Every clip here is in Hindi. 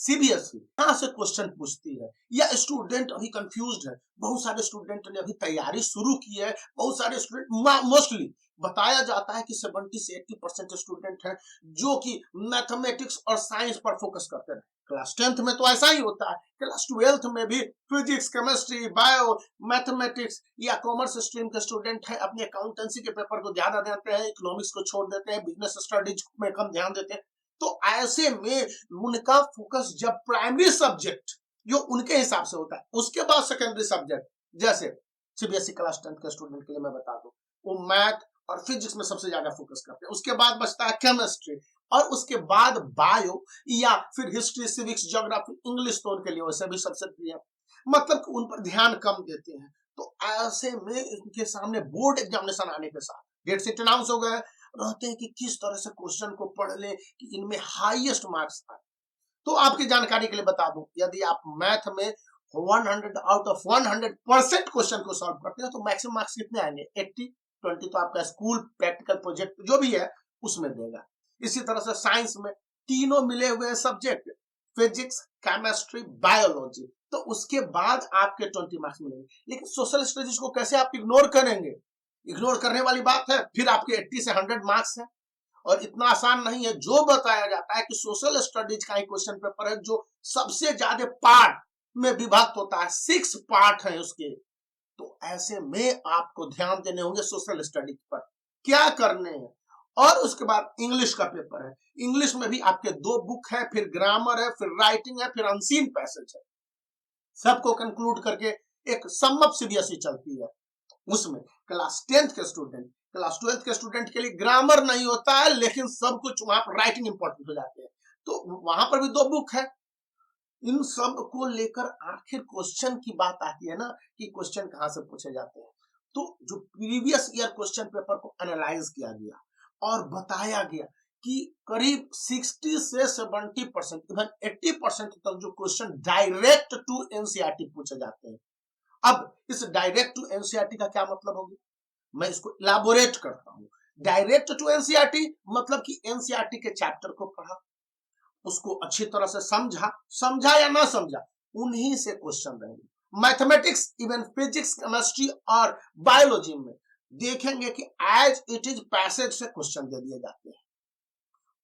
सीबीएसई यहाँ से क्वेश्चन पूछती है, या स्टूडेंट अभी कंफ्यूज्ड है, बहुत सारे स्टूडेंट ने अभी तैयारी शुरू की है, बहुत सारे स्टूडेंट मोस्टली बताया जाता है कि 70 से 80% स्टूडेंट हैं जो कि मैथमेटिक्स और साइंस पर फोकस करते हैं। क्लास 10th में तो ऐसा ही होता है, क्लास 12th में भी फिजिक्स, केमिस्ट्री, बायो, मैथमेटिक्स या कॉमर्स स्ट्रीम के स्टूडेंट हैं अपने अकाउंटेंसी के पेपर को ज्यादा देते हैं, इकोनॉमिक्स को छोड़ देते हैं, बिजनेस स्टडीज में कम ध्यान देते हैं। तो ऐसे में उनका फोकस जब प्राइमरी सब्जेक्ट जो उनके हिसाब से होता है, उसके बाद सेकेंडरी सब्जेक्ट, जैसे सीबीएसई क्लास 10th के स्टूडेंट के लिए मैं बता दूं, वो मैथ और फिजिक्स में सबसे ज्यादा फोकस करते हैं, उसके बाद बचता है केमिस्ट्री, और उसके बाद बायो या फिर हिस्ट्री, सिविक्स, ज्योग्राफी, इंग्लिश तो उनके लिए वैसे भी सबसे प्रिय, मतलब कि उन पर ध्यान कम देते हैं। तो ऐसे में उनके सामने बोर्ड एग्जामिनेशन आने के साथ डेट शीट अनाउंस हो गए, रहते हैं कि किस तरह से क्वेश्चन को पढ़ लें कि इनमें हाईएस्ट मार्क्स आए। तो आपकी जानकारी के लिए बता दूं, यदि आप मैथ में 100 आउट ऑफ 100% क्वेश्चन को सॉल्व करते हैं तो मैक्सिमम मार्क्स कितने आएंगे? 80, 20 तो आपका स्कूल प्रैक्टिकल प्रोजेक्ट जो भी है उसमें देगा। इसी तरह से साइंस में तीनों मिले हुए सब्जेक्ट, फिजिक्स, केमिस्ट्री, बायोलॉजी, तो उसके बाद आपके 20 मार्क्स मिलेंगे। लेकिन सोशल स्टडीज को कैसे आप इग्नोर करेंगे? इग्नोर करने वाली बात है, फिर आपके 80 से 100 मार्क्स है, और इतना आसान नहीं है। जो बताया जाता है कि सोशल स्टडीज का ही क्वेश्चन पेपर है जो सबसे ज्यादा पार्ट में विभक्त होता है, 6 पार्ट है उसके। तो ऐसे में आपको ध्यान देने होंगे सोशल स्टडीज पर, क्या करने हैं। और उसके बाद इंग्लिश का पेपर है, इंग्लिश में भी आपके 2 बुक है, फिर ग्रामर है, फिर राइटिंग है, फिर अनसीन पैसेज है, सबको कंक्लूड करके एक सम अप सीबीएसई चलती है। उसमें क्लास 10th के स्टूडेंट, क्लास 12th के स्टूडेंट के लिए ग्रामर नहीं होता है, लेकिन सब कुछ वहां पर राइटिंग इंपॉर्टेंट हो जाते हैं, तो वहां पर भी 2 बुक है। इन सब को लेकर आखिर क्वेश्चन की बात आती है ना, कि क्वेश्चन कहां से पूछे जाते हैं। तो जो प्रीवियस ईयर क्वेश्चन पेपर को एनालाइज किया गया और बताया गया कि करीब 60 से 70%, इवन 80% तक जो क्वेश्चन डायरेक्ट टू एनसीईआरटी पूछे जाते हैं। अब इस डायरेक्ट टू एनसीईआरटी का क्या मतलब होगी, मैं इसको इलाबोरेट करता हूं। डायरेक्ट टू एनसीईआरटी मतलब कि एनसीईआरटी के चैप्टर को पढ़ा, उसको अच्छी तरह से समझा या ना समझा, उन्हीं से क्वेश्चन रहेंगे। मैथमेटिक्स, इवन फिजिक्स, केमिस्ट्री और बायोलॉजी में देखेंगे कि एज इट इज पैसेज से क्वेश्चन दे दिए जाते हैं।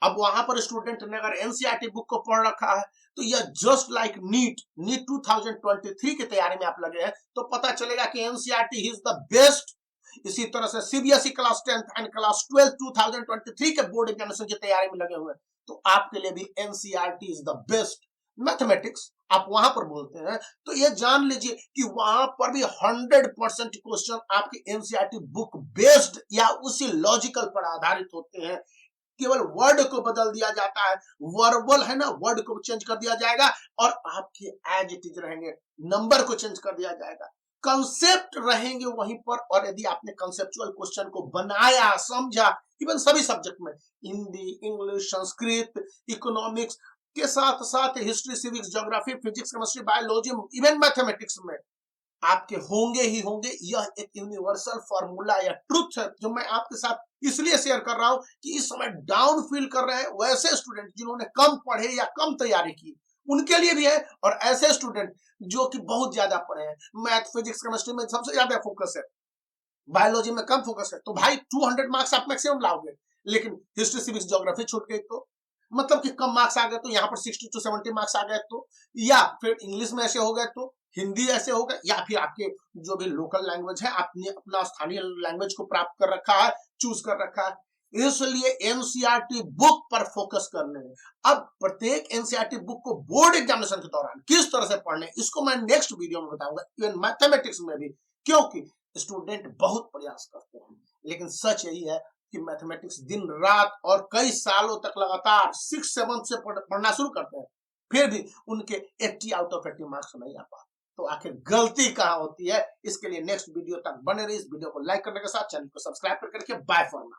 अब वहां पर स्टूडेंट ने अगर एनसीईआरटी बुक को पढ़ रखा है तो यह जस्ट लाइक नीट 2023 की तैयारी में आप लगे हैं तो पता चलेगा कि एनसीईआरटी इज द बेस्ट। इसी तरह से CBSE class 10th and class 12 2023 के बोर्ड एग्जामिनेशन की तैयारी में लगे हुए हैं तो आपके लिए भी NCERT is the best. Mathematics आप वहां पर बोलते हैं तो ये जान लीजिए कि वहां पर भी 100% क्वेश्चन आपके एनसीईआरटी बुक बेस्ड या उसी लॉजिकल पर आधारित होते हैं। केवल वर्ड को बदल दिया जाता है, वर्बल है ना, वर्ड को चेंज कर दिया जाएगा और आपके एज इट इज रहेंगे, नंबर को चेंज कर दिया जाएगा, कंसेप्ट रहेंगे वहीं पर। और यदि आपने कंसेप्चुअल क्वेश्चन को बनाया, समझा, इवन सभी सब्जेक्ट में, हिंदी, इंग्लिश, संस्कृत, इकोनॉमिक्स के साथ साथ history, civics, geography, physics, chemistry, biology, even mathematics में आपके होंगे ही होंगे। यह एक यूनिवर्सल फॉर्मूला या ट्रुथ है जो मैं आपके साथ इसलिए शेयर कर रहा हूं कि इस समय डाउन फील कर रहे हैं वैसे स्टूडेंट जिन्होंने कम पढ़े या कम तैयारी की, उनके लिए भी है, और ऐसे स्टूडेंट जो कि बहुत ज्यादा पढ़े हैं, मैथ, फिजिक्स, केमिस्ट्री में सबसे ज्यादा फोकस है, बायोलॉजी में कम फोकस है, तो भाई 200 मार्क्स आप मैक्सिमम लाओगे। लेकिन हिस्ट्री, सिविक्स, ज्योग्राफी छूट गई तो मतलब कि कम मार्क्स आ गए, तो यहाँ पर 60 to 70 मार्क्स आ गए तो, या फिर इंग्लिश में ऐसे हो गए तो, हिंदी ऐसे होगा, या फिर आपके जो भी लोकल लैंग्वेज है आपने अपना स्थानीय लैंग्वेज को प्राप्त कर रखा है, चूज कर रखा है, इसलिए एनसीईआरटी बुक पर फोकस करने हैं। अब प्रत्येक एनसीईआरटी बुक को बोर्ड एग्जामिनेशन के दौरान किस तरह से पढ़ने, इसको मैं नेक्स्ट वीडियो में बताऊंगा, इवन मैथमेटिक्स में भी, क्योंकि स्टूडेंट बहुत प्रयास करते हैं, लेकिन सच यही है कि मैथमेटिक्स दिन रात और कई सालों तक लगातार 6-7 से पढ़ना शुरू करते हैं, फिर भी उनके 80 आउट ऑफ 80 मार्क्स नहीं आ पाते। तो आखिर गलती कहां होती है, इसके लिए नेक्स्ट वीडियो तक बने रहिए। इस वीडियो को लाइक करने के साथ चैनल को सब्सक्राइब करके बाय फॉर नाउ।